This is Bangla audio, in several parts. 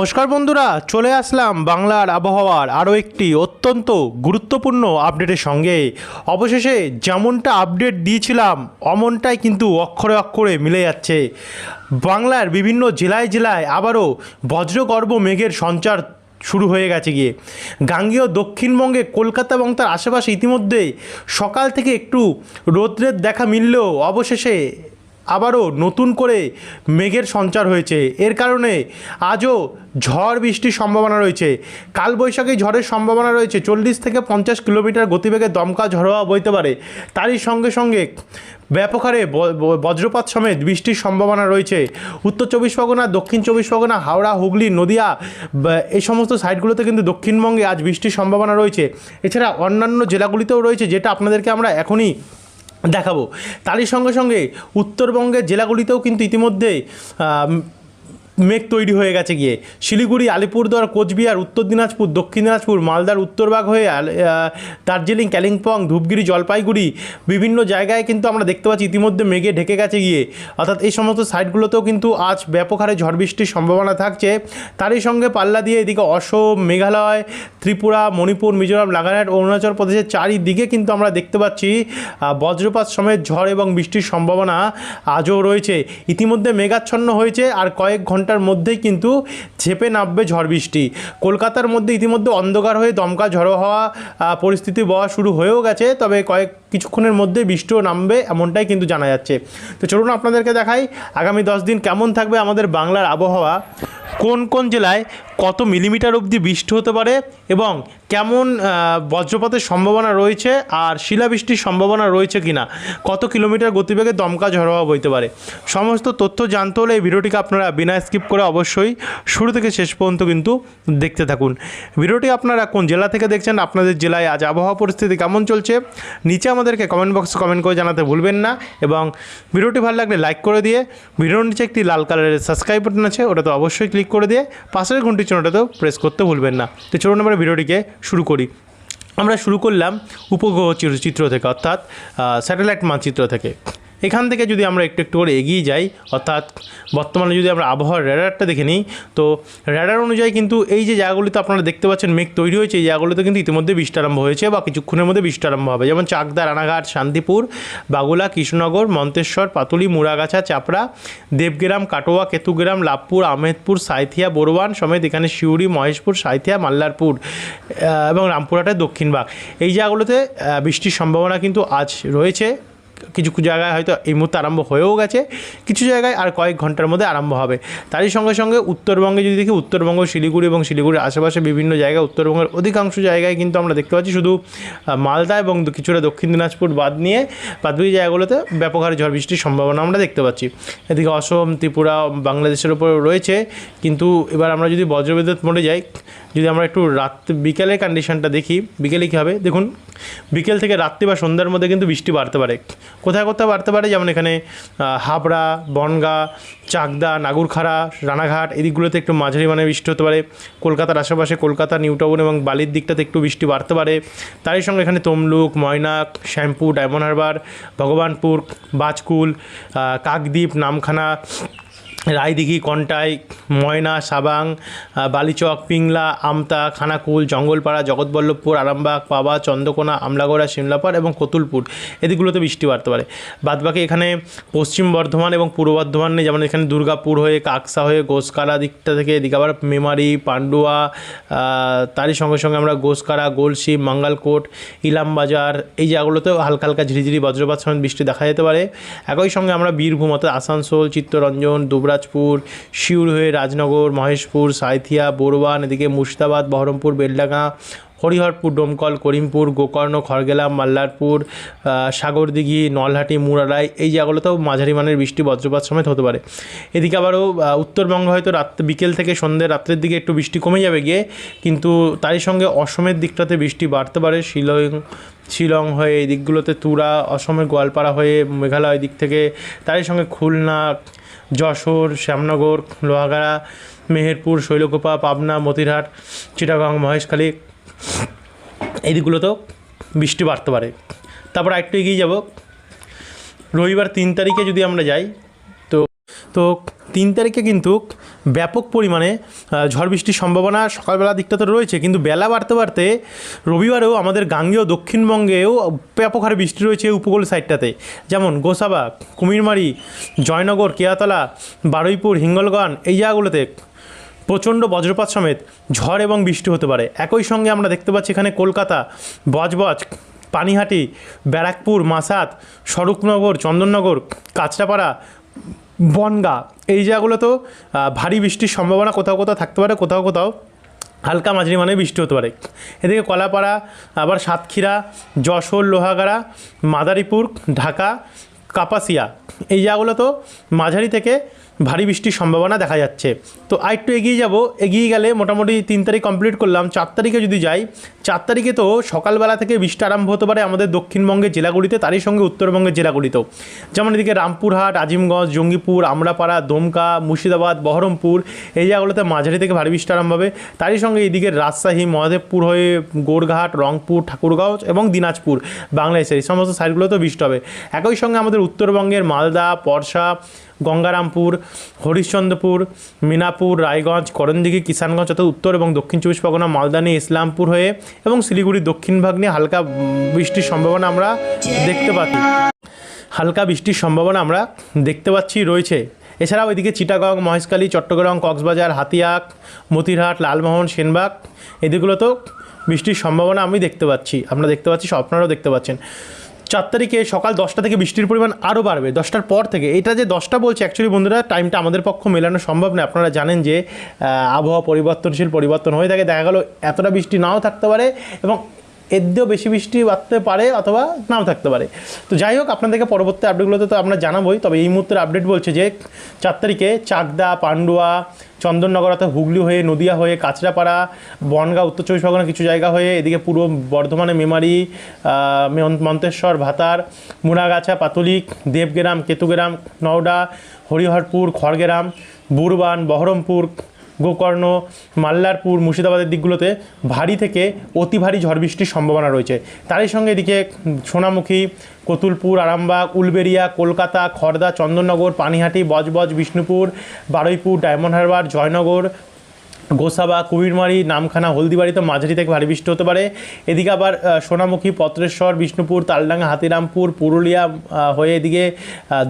নমস্কার বন্ধুরা, চলে আসলাম বাংলার আবহাওয়ার আরও একটি অত্যন্ত গুরুত্বপূর্ণ আপডেটের সঙ্গে। অবশেষে যেমনটা আপডেট দিয়েছিলাম অমনটাই কিন্তু অক্ষরে অক্ষরে মিলে যাচ্ছে। বাংলার বিভিন্ন জেলায় জেলায় আবারও বজ্রগর্ভ মেঘের সঞ্চার শুরু হয়ে গেছে গিয়ে। গাঙ্গেয় দক্ষিণবঙ্গে কলকাতা এবং তার আশেপাশে ইতিমধ্যে সকাল থেকে একটু রৌদ্রের দেখা মিললেও অবশেষে আবারও নতুন করে মেঘের সঞ্চার হয়েছে। এর কারণে আজও ঝড় বৃষ্টির সম্ভাবনা রয়েছে। কালবৈশাখী ঝড়ের সম্ভাবনা রয়েছে। 40 থেকে 50 কিলোমিটার গতিবেগে দমকা ঝড় হওয়া বইতে পারে। তারই সঙ্গে সঙ্গে ব্যাপক হারে বজ্রপাত সমেত বৃষ্টির সম্ভাবনা রয়েছে। উত্তর চব্বিশ পরগনা, দক্ষিণ চব্বিশ পরগনা, হাওড়া, হুগলি, নদিয়া এই সমস্ত সাইডগুলোতে কিন্তু দক্ষিণবঙ্গে আজ বৃষ্টির সম্ভাবনা রয়েছে। এছাড়া অন্যান্য জেলাগুলিতেও রয়েছে, যেটা আপনাদেরকে আমরা এখনই দেখাবো। তারই সঙ্গে সঙ্গে উত্তরবঙ্গের জেলাগুলিতেও কিন্তু ইতিমধ্যে মেঘ তৈরি হয়ে গেছে গিয়ে। শিলিগুড়ি, আলিপুরদুয়ার, কোচবিহার, উত্তর দিনাজপুর, দক্ষিণ দিনাজপুর, মালদার উত্তরভাগ হয়ে দার্জিলিং, কালিম্পং, ধূপগুড়ি, জলপাইগুড়ি বিভিন্ন জায়গায় কিন্তু আমরা দেখতে পাচ্ছি ইতিমধ্যে মেঘে ঢেকে গেছে গিয়ে। অর্থাৎ এই সমস্ত সাইডগুলোতেও কিন্তু আজ ব্যাপক হারে ঝড় বৃষ্টির সম্ভাবনা থাকছে। তারই সঙ্গে পাল্লা দিয়ে এদিকে অসম, মেঘালয়, ত্রিপুরা, মণিপুর, মিজোরাম, নাগাল্যান্ড, অরুণাচল প্রদেশের চারিদিকে কিন্তু আমরা দেখতে পাচ্ছি বজ্রপাত সমেত ঝড় এবং বৃষ্টির সম্ভাবনা আজও রয়েছে। ইতিমধ্যে মেঘাচ্ছন্ন হয়েছে, আর কয়েক ঘন্টার মধ্যেই কিন্তু ঝেঁপে নামবে ঝড় বৃষ্টি। কলকাতার মধ্যে ইতিমধ্যে অন্ধকার হয়ে দমকা ঝড়ো হওয়া পরিস্থিতি বওয়া শুরু হয়েও গেছে, তবে কিছুক্ষণের মধ্যে বৃষ্টিও নামবে এমনটাই কিন্তু জানা যাচ্ছে। তো চলুন আপনাদেরকে দেখাই আগামী 10 দিন কেমন থাকবে আমাদের বাংলার আবহাওয়া, কোন কোন জেলায় কত মিলিমিটার অবধি বৃষ্টি হতে পারে এবং কেমন বজ্রপাতের সম্ভাবনা রয়েছে, আর শিলাবৃষ্টির সম্ভাবনা রয়েছে কিনা, কত কিলোমিটার গতিবেগে দমকা ঝড় হওয়া বইতে পারে। সমস্ত তথ্য জানতে হলে এই ভিডিওটিকে আপনারা বিনা স্কিপ করে অবশ্যই শুরু থেকে শেষ পর্যন্ত কিন্তু দেখতে থাকুন। ভিডিওটি আপনারা কোন জেলা থেকে দেখছেন, আপনাদের জেলায় আজ আবহাওয়া পরিস্থিতি কেমন চলছে, নিচে আমাদেরকে কমেন্ট বক্সে কমেন্ট করে জানাতে ভুলবেন না। এবং ভিডিওটি ভালো লাগলে লাইক করে দিয়ে ভিডিওর নিচে একটি লাল কালারের সাবস্ক্রাইব বাটন আছে, ওটাতে অবশ্যই ক্লিক করে দিয়ে পাশের ঘন্টির চিহ্নটাতেও প্রেস করতে ভুলবেন না। তো চলুন আমরা ভিডিওটিকে শুরু করি। আমরা শুরু করলাম উপগ্রহ চিত্র থেকে, অর্থাৎ স্যাটেলাইট মানচিত্র থেকে। এখান থেকে যদি আমরা একটু একটু করে এগিয়ে যাই, অর্থাৎ বর্তমানে যদি আমরা আবহাওয়ার র্যাডারটা দেখে নিই, তো র্যাডার অনুযায়ী কিন্তু এই যে জায়গাগুলিতে আপনারা দেখতে পাচ্ছেন মেঘ তৈরি হয়েছে, এই জায়গাগুলিতে কিন্তু ইতিমধ্যে বৃষ্টি আরম্ভ হয়েছে বা কিছুক্ষণের মধ্যে বৃষ্টি আরম্ভ হবে। যেমন চাকদা, রানাঘাট, শান্তিপুর, বাগুলা, কৃষ্ণনগর, মন্তেশ্বর, পাতুলি, মুড়াগাছা, চাপড়া, দেবগ্রাম, কাটোয়া, কেতুগ্রাম, লাভপুর, আহমেদপুর, সাঁইথিয়া, বোরবান সমেত এখানে সিউড়ি, মহেশপুর, সাঁইথিয়া, মাল্লারপুর এবং রামপুরহাটের দক্ষিণভাগ, এই জায়গাগুলোতে বৃষ্টির সম্ভাবনা কিন্তু আজ রয়েছে। কিছু জায়গায় হয়তো এই মুহূর্তে আরম্ভ হয়েও গেছে, কিছু জায়গায় আর কয়েক ঘন্টার মধ্যে আরম্ভ হবে। তারই সঙ্গে সঙ্গে উত্তরবঙ্গে যদি দেখি, উত্তরবঙ্গ, শিলিগুড়ি এবং শিলিগুড়ির আশেপাশে বিভিন্ন জায়গায়, উত্তরবঙ্গের অধিকাংশ জায়গায় কিন্তু আমরা দেখতে পাচ্ছি শুধু মালদা এবং কিছুটা দক্ষিণ দিনাজপুর বাদ নিয়ে বাকি জায়গাগুলোতে ব্যাপক হারে ঝড় বৃষ্টির সম্ভাবনা আমরা দেখতে পাচ্ছি। এদিকে অসম, ত্রিপুরা, বাংলাদেশের উপর রয়েছে। কিন্তু এবার আমরা যদি বজ্রবিদ্যুৎ মোডে যাই, যদি আমরা একটু বিকেলের কন্ডিশনটা দেখি, বিকেলে কী হবে দেখুন, বিকেল থেকে রাত্রি বা সন্ধ্যার মধ্যে কিন্তু বৃষ্টি বাড়তে পারে। কোথায় কোথায় বাড়তে পারে, যেমন এখানে হাবড়া, বনগাঁ, চাকদা, নাগুরখাড়া, রানাঘাট এই দিকগুলোতে একটু মাঝারি মানে বৃষ্টি হতে পারে। কলকাতার আশেপাশে কলকাতা, নিউ টাউন এবং বালির দিকটাতে একটু বৃষ্টি বাড়তে পারে। তারই সঙ্গে এখানে তমলুক, ময়নাক, শ্যামপুর, ডায়মন্ড হারবার, ভগবানপুর, বাজকুল, কাকদ্বীপ, নামখানা, রায়দিঘি, কন্টাই, ময়না, সাবাং, বালিচক, পিংলা, আমতা, খানাকুল, জঙ্গলপাড়া, জগৎবল্লভপুর, আরামবাগ, পাবা, চন্দ্রকোনা, আমলাগড়া, শিমলাপাড় এবং কতুলপুর এদিকগুলোতে বৃষ্টি বাড়তে পারে। বাদবাকি এখানে পশ্চিম বর্ধমান এবং পূর্ব বর্ধমান নেই, যেমন এখানে দুর্গাপুর হয়ে, কাকসা হয়ে, গোসকারা দিকটা থেকে এদিকে আবার মেমারি, পান্ডুয়া, তারই সঙ্গে সঙ্গে আমরা গোসকারা, গোলশি, মঙ্গলকোট, ইলামবাজার এই জায়গাগুলোতেও হালকা হালকা ঝিরিঝিরি বজ্রপাত সমেত বৃষ্টি দেখা যেতে পারে। একই সঙ্গে আমরা বীরভূম অর্থাৎ আসানসোল, চিত্তরঞ্জন, দুবরাজপুর, শিউড়ি হয়ে রাজনগর, মহেশপুর, সাঁইথিয়া, বোরবান, এদিকে মুর্শিদাবাদ, বহরমপুর, বেলডাঙ্গা, হরিহরপুর, ডোমকল, করিমপুর, গোকর্ণ, খড়গেলাম, মাল্লারপুর, সাগরদিঘি, নলহাটি, মুরারাই এই জায়গাগুলোতেও মাঝারি মানের বৃষ্টি বজ্রপাত সমেত হতে পারে। এদিকে আবারও উত্তরবঙ্গে হয়তো বিকেল থেকে রাত্রের দিকে একটু বৃষ্টি কমে যাবে গিয়ে, কিন্তু তারই সঙ্গে অসমের দিকটাতে বৃষ্টি বাড়তে পারে। শিলং হয়ে এই দিকগুলোতে তুরা, অসমের গোয়ালপাড়া হয়ে মেঘালয় দিক থেকে, তারই সঙ্গে খুলনা, যশোর, শ্যামনগর, লোহাগাড়া, মেহেরপুর, শৈলকুপা, পাবনা, মতিরহাট, চিটাগাং, মহেশখালী এই দিকগুলোতেও বৃষ্টি বাড়তে পারে। তারপর একটু এগিয়ে যাব, রবিবার 3 তারিখে যদি আমরা যাই, তো 3 তারিখে কিন্তু ব্যাপক পরিমাণে ঝড় বৃষ্টির সম্ভাবনা সকালবেলা দিকটা তো রয়েছে, কিন্তু বেলা বাড়তে বাড়তে রবিবারেও আমাদের গাঙ্গেয় দক্ষিণবঙ্গেও ব্যাপক হারে বৃষ্টি রয়েছে উপকূল সাইডটাতে, যেমন গোসাবা, কুমিরমারি, জয়নগর, কেয়াতলা, বারুইপুর, হিঙ্গলগঞ্জ এই জায়গাগুলোতে প্রচণ্ড বজ্রপাত সমেত ঝড় এবং বৃষ্টি হতে পারে। একই সঙ্গে আমরা দেখতে পাচ্ছি এখানে কলকাতা, বজবজ, পানিহাটি, ব্যারাকপুর, মাসাত, স্বরূপনগর, চন্দননগর, কাঁচরাপাড়া, বনগাঁ এই জায়গাগুলোতেও ভারী বৃষ্টির সম্ভাবনা কোথাও কোথাও থাকতে পারে, কোথাও কোথাও হালকা মাঝারি মানে বৃষ্টি হতে পারে। এদিকে কলাপাড়া, আবার সাতক্ষীরা, যশোর, লোহাগাড়া, মাদারীপুর, ঢাকা, কাপাসিয়া এই জায়গাগুলোতেও মাঝারি থেকে ভারী বৃষ্টির সম্ভাবনা দেখা যাচ্ছে। তো আরেকটু এগিয়ে যাব, এগিয়ে গেলে মোটামুটি 3 তারিখ কমপ্লিট করলাম, 4 তারিখে যদি যাই, 4 তারিখে তো সকালবেলা থেকে বৃষ্টি আরম্ভ হতে পারে আমাদের দক্ষিণবঙ্গের জেলাগুলিতে, তারই সঙ্গে উত্তরবঙ্গের জেলাগুলিতেও, যেমন এদিকে রামপুরহাট, আজিমগঞ্জ, জঙ্গিপুর, আমরাপাড়া, দমকা, মুর্শিদাবাদ, বহরমপুর এই জায়গাগুলোতে মাঝারি থেকে ভারী বৃষ্টি আরম্ভ হবে। তারই সঙ্গে এদিকে রাজশাহী, মহাদেবপুর হয়ে গোরঘাট, রংপুর, ঠাকুরগাঁও এবং দিনাজপুর বাংলাদেশের এই সমস্ত সাইডগুলোতেও বৃষ্টি হবে। একই সঙ্গে আমাদের উত্তরবঙ্গের মালদা, পরশা, গঙ্গারামপুর, হরিশ্চন্দ্রপুর, মিনাপুর, রায়গঞ্জ, করণদিঘি, কিষানগঞ্জ অর্থাৎ উত্তর এবং দক্ষিণ 24 পরগনা, মালদানি, ইসলামপুর হয়ে এবং শিলিগুড়ির দক্ষিণ ভাগ নিয়ে হালকা বৃষ্টির সম্ভাবনা আমরা দেখতে পাচ্ছি রয়েছে। এছাড়াও এদিকে চিটাগং, মহেশখালী, চট্টগ্রাম, কক্সবাজার, হাতিয়া, মতিরহাট, লালমোহন, সেনবাগ এদিকগুলোতেও বৃষ্টির সম্ভাবনা আমি দেখতে পাচ্ছি, আপনারাও দেখতে পাচ্ছেন। 4 তারিখে সকাল 10টা থেকে বৃষ্টির পরিমাণ আরও বাড়বে, 10টার পর থেকে। এটা যে 10টা বলছে অ্যাকচুয়ালি বন্ধুরা টাইমটা আমাদের পক্ষে মেলানো সম্ভব নয়। আপনারা জানেন যে আবহাওয়া পরিবর্তন হয়ে থাকে, দেখা গেল এতটা বৃষ্টি নাও থাকতে পারে এবং এর দিয়েও বেশি বৃষ্টি বাড়তে পারে অথবা নাও থাকতে পারে। তো যাই হোক, আপনাদেরকে পরবর্তী আপডেটগুলোতে তো আমরা জানাবোই। তবে এই মুহূর্তের আপডেট বলছে যে 4 তারিখে চাকদা, পান্ডুয়া, চন্দননগর অর্থাৎ হুগলি হয়ে, নদিয়া হয়ে, কাঁচরাপাড়া, বনগাঁ, উত্তর 24 পরগনা কিছু জায়গা হয়ে, এদিকে পূর্ব বর্ধমানে মেমারি, মন্তেশ্বর, ভাতার, মুড়াগাছা, পাতুলিক, দেবগ্রাম, কেতুগ্রাম, নওডা, হরিহরপুর, খড়গ্রাম, বুরবান, বহরমপুর, গোকর্ণ, মাল্লারপুর, মুর্শিদাবাদের দিকগুলোতে ভারী থেকে অতি ভারী ঝড় বৃষ্টির সম্ভাবনা রয়েছে। তারই সঙ্গে এদিকে সোনামুখী, কতুলপুর, আরামবাগ, উলবেড়িয়া, কলকাতা, খড়দা, চন্দননগর, পানিহাটি, বজবজ, বিষ্ণুপুর, বারুইপুর, ডায়মন্ড হারবার, জয়নগর, গোসাবা, কুমিরমারি, নামখানা, হলদিবাড়িতে মাঝারি থেকে ভারী বৃষ্টি হতে পারে। এদিকে আবার সোনামুখী, পত্রেশ্বর, বিষ্ণুপুর, তালডাঙ্গা, হাতিরামপুর, পুরুলিয়া হয়ে এদিকে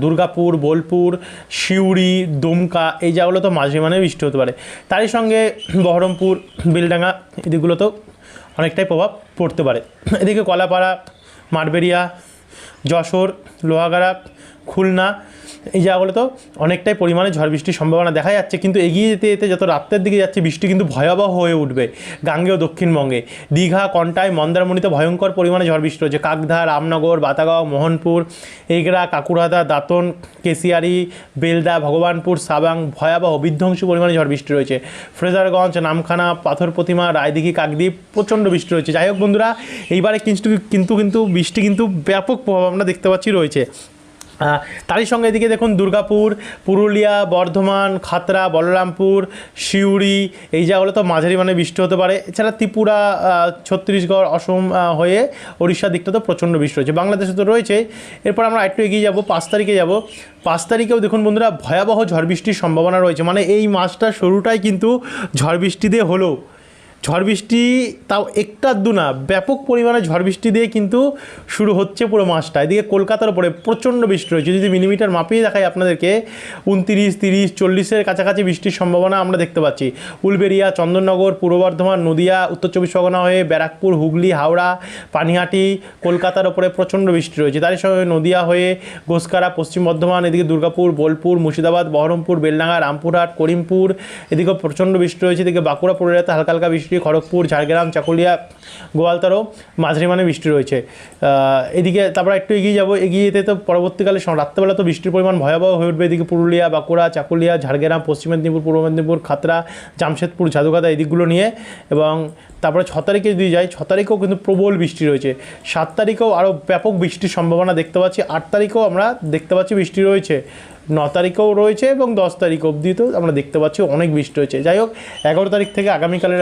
দুর্গাপুর, বোলপুর, সিউড়ি, দুমকা এই জায়গাগুলো তো মাঝারি মানে বৃষ্টি হতে পারে। তারই সঙ্গে বহরমপুর, বেলডাঙ্গা এদিকগুলোতেও অনেকটাই প্রভাব পড়তে পারে। এদিকে কলাপাড়া, মাঠবেড়িয়া, যশোর, লোহাগাড়া, খুলনা এই জায়গাগুলোতেও অনেকটাই পরিমাণে ঝড় বৃষ্টির সম্ভাবনা দেখা যাচ্ছে। কিন্তু এগিয়ে যেতে যেতে যত রাত্রের দিকে যাচ্ছে বৃষ্টি কিন্তু ভয়াবহ হয়ে উঠবে গাঙ্গেয় দক্ষিণবঙ্গে। দীঘা, কন্টাই, মন্দারমণিতে ভয়ঙ্কর পরিমাণে ঝড় বৃষ্টি রয়েছে। কাকধা, রামনগর, বাতাগাঁও, মোহনপুর, এগরা, কাকুরাদা, দাঁতন, কেশিয়ারি, বেলদা, ভগবানপুর, সাবাং ভয়াবহ বিধ্বংসী পরিমাণে ঝড় বৃষ্টি রয়েছে। ফ্রেজারগঞ্জ, নামখানা, পাথর প্রতিমা, রায়দিঘি, কাকদ্বীপ প্রচণ্ড বৃষ্টি রয়েছে। যাই হোক বন্ধুরা, এইবারে কিন্তু বৃষ্টি কিন্তু ব্যাপক প্রভাব আমরা দেখতে পাচ্ছি রয়েছে। তারই সঙ্গে এদিকে দেখুন দুর্গাপুর, পুরুলিয়া, বর্ধমান, খাতড়া, বলরামপুর, সিউড়ি এই জায়গাগুলো তো মাঝারি মানে বৃষ্টি হতে পারে। এছাড়া ত্রিপুরা, ছত্তিশগড়, অসম হয়ে ওড়িশার দিকটা তো প্রচণ্ড বৃষ্টি রয়েছে, বাংলাদেশে তো রয়েছে। এরপর আমরা একটু এগিয়ে যাব, 5 তারিখে যাব। 5 তারিখেও দেখুন বন্ধুরা ভয়াবহ ঝড় বৃষ্টির সম্ভাবনা রয়েছে। মানে এই মাসটা শুরুটাই কিন্তু ঝড় বৃষ্টি দিয়ে হলো। ঝড় বৃষ্টি তাও একটু না, ব্যাপক পরিমাণে ঝড় বৃষ্টি দিয়ে কিন্তু শুরু হচ্ছে পুরো মাসটা। এদিকে কলকাতার উপরে প্রচণ্ড বৃষ্টি রয়েছে, যদি মিলিমিটার মাপিয়ে দেখাই আপনাদেরকে 29, 30, 40-এর কাছাকাছি বৃষ্টির সম্ভাবনা আমরা দেখতে পাচ্ছি। উলবেড়িয়া, চন্দননগর, পূর্ব বর্ধমান, নদিয়া, উত্তর 24 পরগনা হয়ে ব্যারাকপুর, হুগলি, হাওড়া, পানিহাটি, কলকাতার ওপরে প্রচণ্ড বৃষ্টি রয়েছে। তারই সঙ্গে নদিয়া হয়ে ঘোষকারা, পশ্চিম বর্ধমান, এদিকে দুর্গাপুর, বোলপুর, মুর্শিদাবাদ, বহরমপুর, বেলডাঙ্গা, রামপুরহাট, করিমপুর এদিকেও প্রচণ্ড বৃষ্টি রয়েছে। এদিকে বাঁকুড়া, পুরুলিয়াতে হালকা হালকা বৃষ্টি, খড়গপুর, ঝাড়গ্রাম, চাকুলিয়া, গোয়ালতরও মাঝারি মানে বৃষ্টি রয়েছে। এদিকে তারপর একটু এগিয়ে যাব, এগিয়ে যেতে তো পরবর্তীকালে রাত্রেবেলা তো বৃষ্টির পরিমাণ ভয়াবহ হয়ে উঠবে। এদিকে পুরুলিয়া, বাঁকুড়া, চাকুলিয়া, ঝাড়গ্রাম, পশ্চিম মেদিনীপুর, পূর্ব মেদিনীপুর, খাতড়া, জামশেদপুর, ঝাদুকাদা এই দিকগুলো নিয়ে। এবং তারপরে 6 তারিখে যদি যাই, 6 তারিখেও কিন্তু প্রবল বৃষ্টি রয়েছে। 7 তারিখেও আরও ব্যাপক বৃষ্টির সম্ভাবনা দেখতে পাচ্ছি। 8 তারিখেও আমরা দেখতে পাচ্ছি বৃষ্টি রয়েছে, 9 তারিখেও রয়েছে এবং 10 তারিখ অবধি তো আমরা দেখতে পাচ্ছি অনেক বৃষ্টি রয়েছে। যাই হোক, 11 তারিখ থেকে আগামীকালের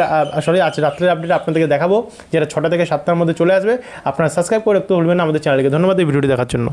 আজ রাত্রের আপডেট আপনাদেরকে দেখাবো, যেটা 6টা থেকে 7টার মধ্যে চলে আসবে। আপনারা সাবস্ক্রাইব করে রাখতে ভুলবেন না আমাদের চ্যানেলকে। ধন্যবাদ এই ভিডিওটি দেখার জন্য।